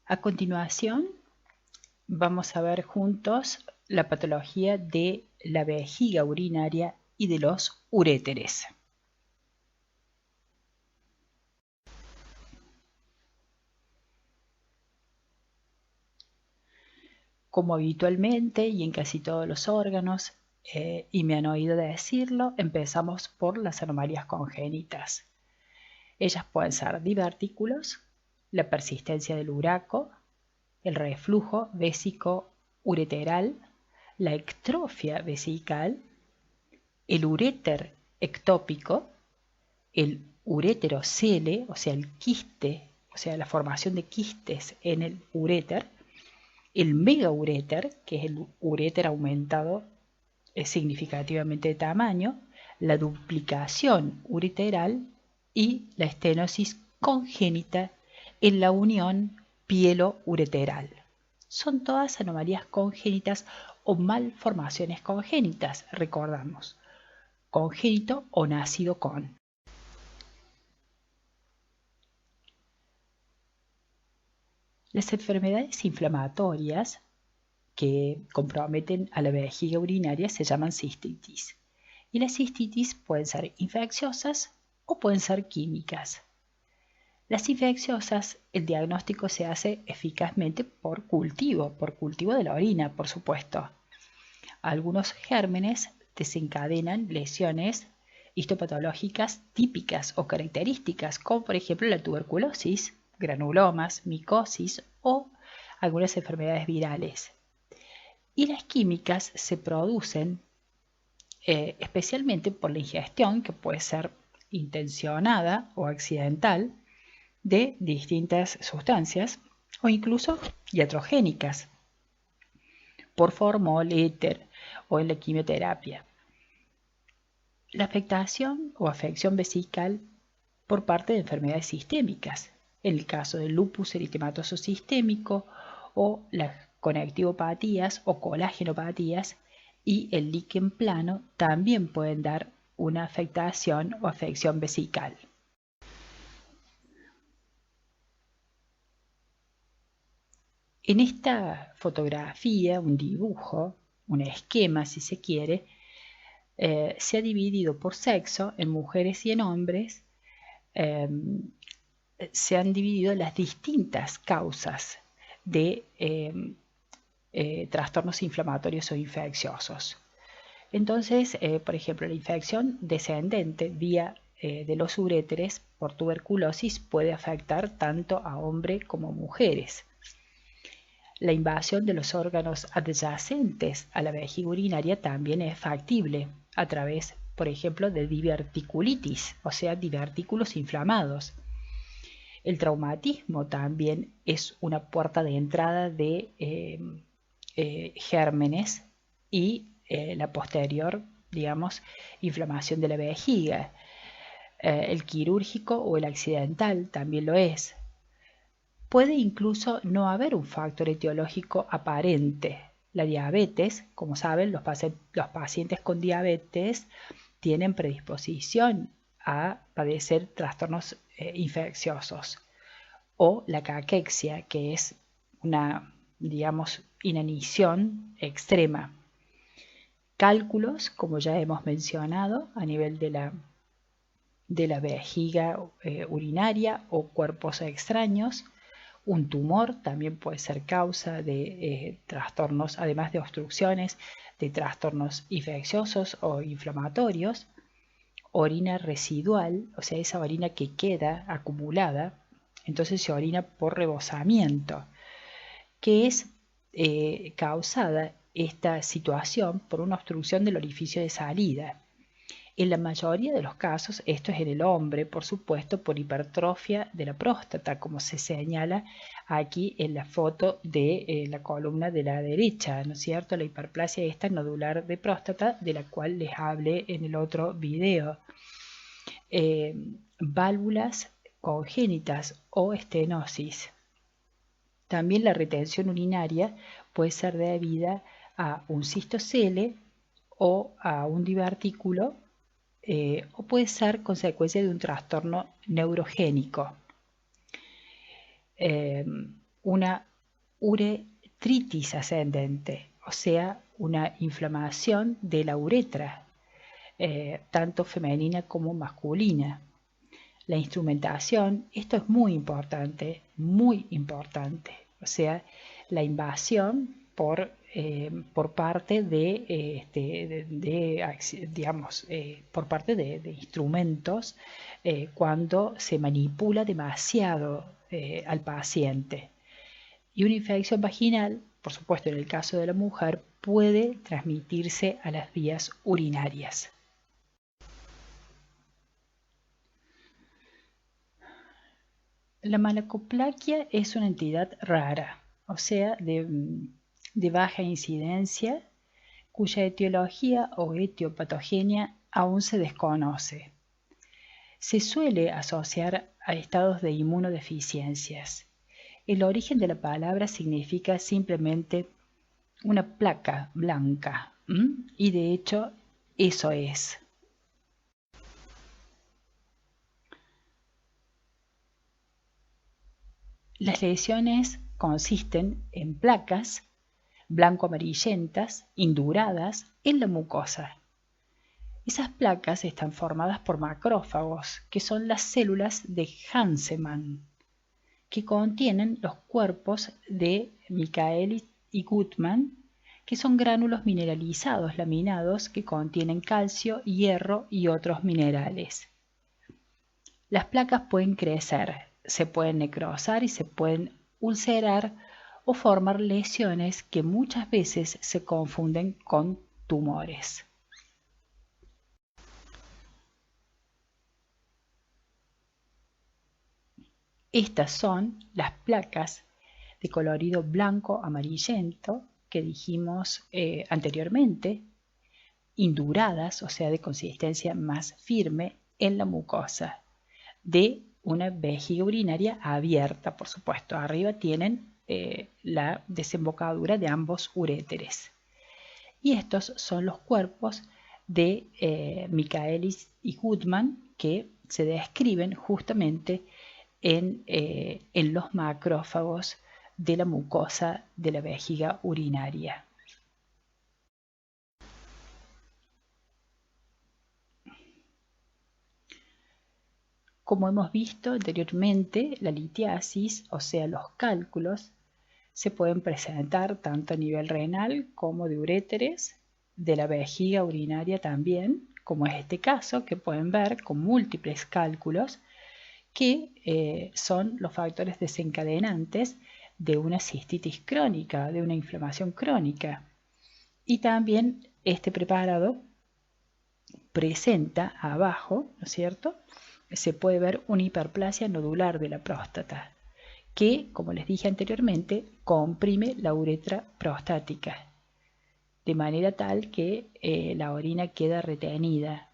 A continuación, vamos a ver juntos la patología de la vejiga urinaria y de los uréteres. Como habitualmente y en casi todos los órganos, y me han oído decirlo, empezamos por las anomalías congénitas. Ellas pueden ser divertículos, la persistencia del uraco, el reflujo vésico-ureteral, la ectrofia vesical, el uréter ectópico, el ureterocele, o sea, el quiste, o sea, la formación de quistes en el uréter, el megauréter, que es el uréter aumentado significativamente de tamaño, la duplicación ureteral y la estenosis congénita en la unión pielo-ureteral. Son todas anomalías congénitas o malformaciones congénitas, recordamos, congénito o nacido con. Las enfermedades inflamatorias que comprometen a la vejiga urinaria se llaman cistitis. Y las cistitis pueden ser infecciosas o pueden ser químicas. Las infecciosas, el diagnóstico se hace eficazmente por cultivo de la orina, por supuesto. Algunos gérmenes desencadenan lesiones histopatológicas típicas o características, como por ejemplo la tuberculosis, granulomas, micosis o algunas enfermedades virales. Y las químicas se producen especialmente por la ingestión, que puede ser intencionada o accidental, de distintas sustancias o incluso iatrogénicas, por formol, éter o en la quimioterapia. La afectación o afección vesical por parte de enfermedades sistémicas, en el caso del lupus eritematoso sistémico o las conectivopatías o colagenopatías y el líquen plano también pueden dar una afectación o afección vesical. En esta fotografía, un dibujo, un esquema si se quiere, se ha dividido por sexo en mujeres y en hombres. Se han dividido las distintas causas de trastornos inflamatorios o infecciosos. Entonces, por ejemplo, la infección descendente vía de los uréteres por tuberculosis puede afectar tanto a hombres como mujeres. La invasión de los órganos adyacentes a la vejiga urinaria también es factible a través, por ejemplo, de diverticulitis, o sea, divertículos inflamados. El traumatismo también es una puerta de entrada de gérmenes y la posterior, digamos, inflamación de la vejiga. El quirúrgico o el accidental también lo es. Puede incluso no haber un factor etiológico aparente. La diabetes, como saben, los pacientes con diabetes tienen predisposición a padecer trastornos infecciosos. O la caquexia, que es una, digamos, inanición extrema. Cálculos, como ya hemos mencionado, a nivel de la vejiga urinaria o cuerpos extraños. Un tumor también puede ser causa de trastornos, además de obstrucciones, de trastornos infecciosos o inflamatorios. Orina residual, o sea, esa orina que queda acumulada, entonces se orina por rebosamiento, que es causada esta situación por una obstrucción del orificio de salida. En la mayoría de los casos, esto es en el hombre, por supuesto, por hipertrofia de la próstata, como se señala aquí en la foto de la columna de la derecha, ¿no es cierto? La hiperplasia esta nodular de próstata, de la cual les hablé en el otro video. Válvulas congénitas o estenosis. También la retención urinaria puede ser debida a un cistocele o a un divertículo o puede ser consecuencia de un trastorno neurogénico. una uretritis ascendente, o sea, una inflamación de la uretra, tanto femenina como masculina. La instrumentación, esto es muy importante, o sea, la invasión por parte por parte de instrumentos cuando se manipula demasiado al paciente. Y una infección vaginal, por supuesto en el caso de la mujer, puede transmitirse a las vías urinarias. La malacoplaquia es una entidad rara, o sea, de baja incidencia, cuya etiología o etiopatogenia aún se desconoce. Se suele asociar a estados de inmunodeficiencias. El origen de la palabra significa simplemente una placa blanca, y de hecho eso es. Las lesiones consisten en placas blanco-amarillentas, induradas en la mucosa. Esas placas están formadas por macrófagos, que son las células de Hansemann, que contienen los cuerpos de Michaelis y Gutmann, que son gránulos mineralizados laminados que contienen calcio, hierro y otros minerales. Las placas pueden crecer, se pueden necrosar y se pueden ulcerar o formar lesiones que muchas veces se confunden con tumores. Estas son las placas de colorido blanco amarillento que dijimos anteriormente, induradas, o sea, de consistencia más firme en la mucosa, de una vejiga urinaria abierta, por supuesto. Arriba tienen la desembocadura de ambos uréteres. Y estos son los cuerpos de Michaelis y Gutmann que se describen justamente en los macrófagos de la mucosa de la vejiga urinaria. Como hemos visto anteriormente, la litiasis, o sea, los cálculos, se pueden presentar tanto a nivel renal como de uréteres, de la vejiga urinaria también, como es este caso, que pueden ver con múltiples cálculos, que son los factores desencadenantes de una cistitis crónica, de una inflamación crónica. Y también este preparado presenta abajo, ¿no es cierto?, se puede ver una hiperplasia nodular de la próstata, que, como les dije anteriormente, comprime la uretra prostática, de manera tal que la orina queda retenida,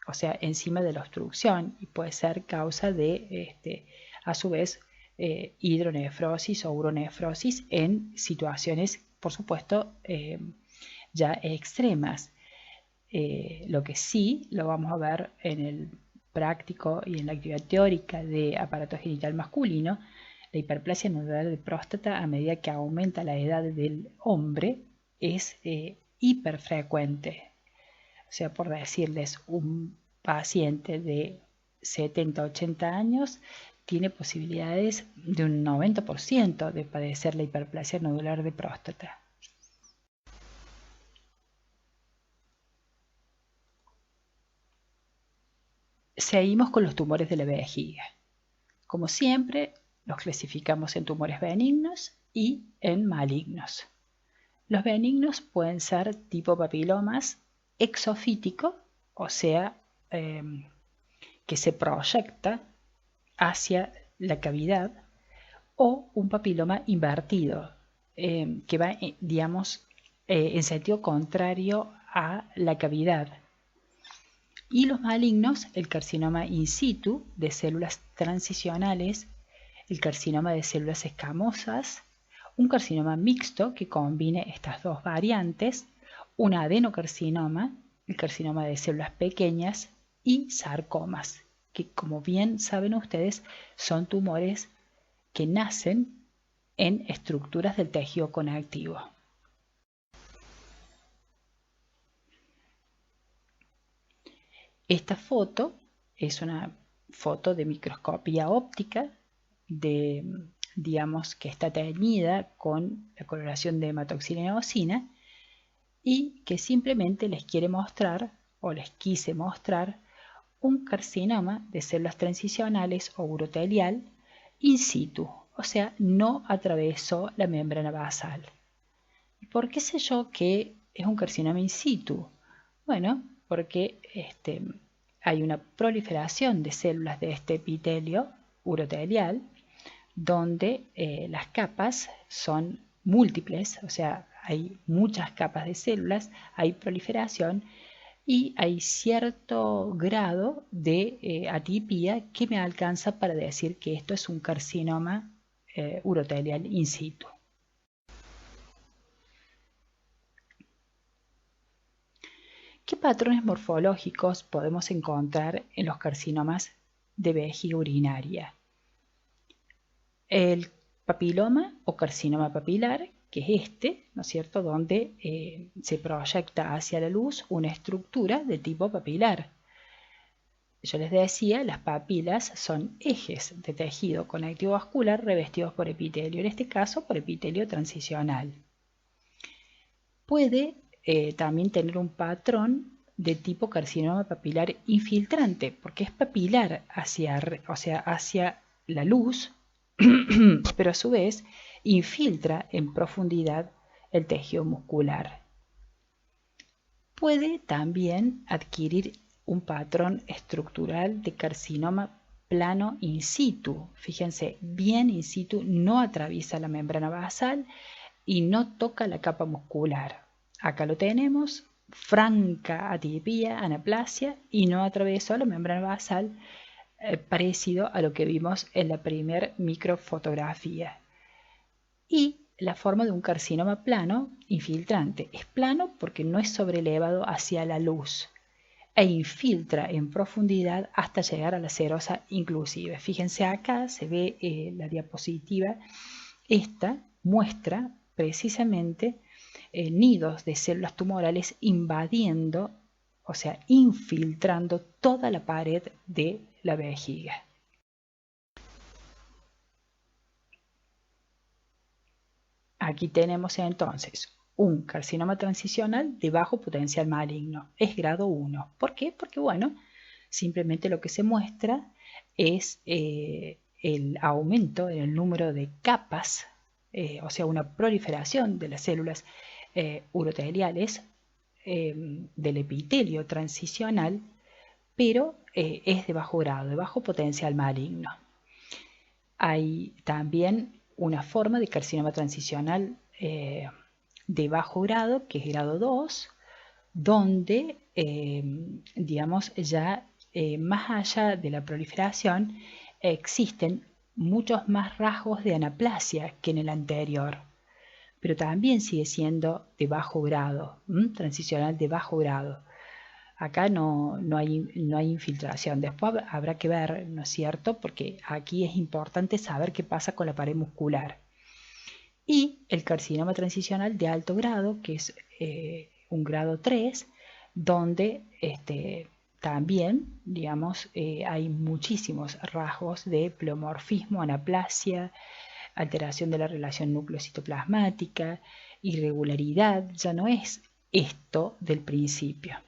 o sea, encima de la obstrucción, y puede ser causa de, a su vez, hidronefrosis o uronefrosis en situaciones, por supuesto, ya extremas. Lo que sí lo vamos a ver en el práctico y en la actividad teórica de aparato genital masculino, la hiperplasia nodular de próstata a medida que aumenta la edad del hombre es hiperfrecuente. O sea, por decirles, un paciente de 70-80 años tiene posibilidades de un 90% de padecer la hiperplasia nodular de próstata. Seguimos con los tumores de la vejiga. Como siempre, los clasificamos en tumores benignos y en malignos. Los benignos pueden ser tipo papilomas exofítico, o sea, que se proyecta hacia la cavidad, o un papiloma invertido, que va, digamos, en sentido contrario a la cavidad. Y los malignos, el carcinoma in situ de células transicionales, el carcinoma de células escamosas, un carcinoma mixto que combine estas dos variantes, un adenocarcinoma, el carcinoma de células pequeñas, y sarcomas, que como bien saben ustedes son tumores que nacen en estructuras del tejido conectivo. Esta foto es una foto de microscopía óptica, digamos que está teñida con la coloración de hematoxina y eosina, y que simplemente les quiere mostrar, o les quise mostrar, un carcinoma de células transicionales o urotelial in situ, o sea, no atravesó la membrana basal. ¿Por qué sé yo que es un carcinoma in situ? Bueno, porque hay una proliferación de células de este epitelio urotelial, donde las capas son múltiples, o sea, hay muchas capas de células, hay proliferación y hay cierto grado de atipia que me alcanza para decir que esto es un carcinoma urotelial in situ. ¿Qué patrones morfológicos podemos encontrar en los carcinomas de vejiga urinaria? El papiloma o carcinoma papilar, que es ¿no es cierto?, donde se proyecta hacia la luz una estructura de tipo papilar. Yo les decía, las papilas son ejes de tejido conectivo vascular revestidos por epitelio, en este caso por epitelio transicional. Puede también tener un patrón de tipo carcinoma papilar infiltrante, porque es papilar hacia la luz, pero a su vez infiltra en profundidad el tejido muscular. Puede también adquirir un patrón estructural de carcinoma plano in situ. Fíjense, bien in situ, no atraviesa la membrana basal y no toca la capa muscular. Acá lo tenemos, franca atipia, anaplasia, y no atravesó la membrana basal, parecido a lo que vimos en la primera microfotografía. Y la forma de un carcinoma plano infiltrante. Es plano porque no es sobrelevado hacia la luz e infiltra en profundidad hasta llegar a la serosa inclusive. Fíjense acá, se ve la diapositiva. Esta muestra precisamente nidos de células tumorales invadiendo, o sea, infiltrando toda la pared de la vejiga. Aquí tenemos entonces un carcinoma transicional de bajo potencial maligno. Es grado 1. ¿Por qué? Porque, bueno, simplemente lo que se muestra es el aumento en el número de capas, o sea, una proliferación de las células uroteliales del epitelio transicional, pero es de bajo grado, de bajo potencial maligno. Hay también una forma de carcinoma transicional de bajo grado, que es grado 2, donde, digamos, ya más allá de la proliferación, existen muchos más rasgos de anaplasia que en el anterior, pero también sigue siendo de bajo grado, transicional de bajo grado. Acá no hay infiltración. Después habrá que ver, ¿no es cierto? Porque aquí es importante saber qué pasa con la pared muscular. Y el carcinoma transicional de alto grado, que es un grado 3, donde también, digamos, hay muchísimos rasgos de pleomorfismo, anaplasia, alteración de la relación núcleo-citoplasmática, irregularidad. Ya no es esto del principio.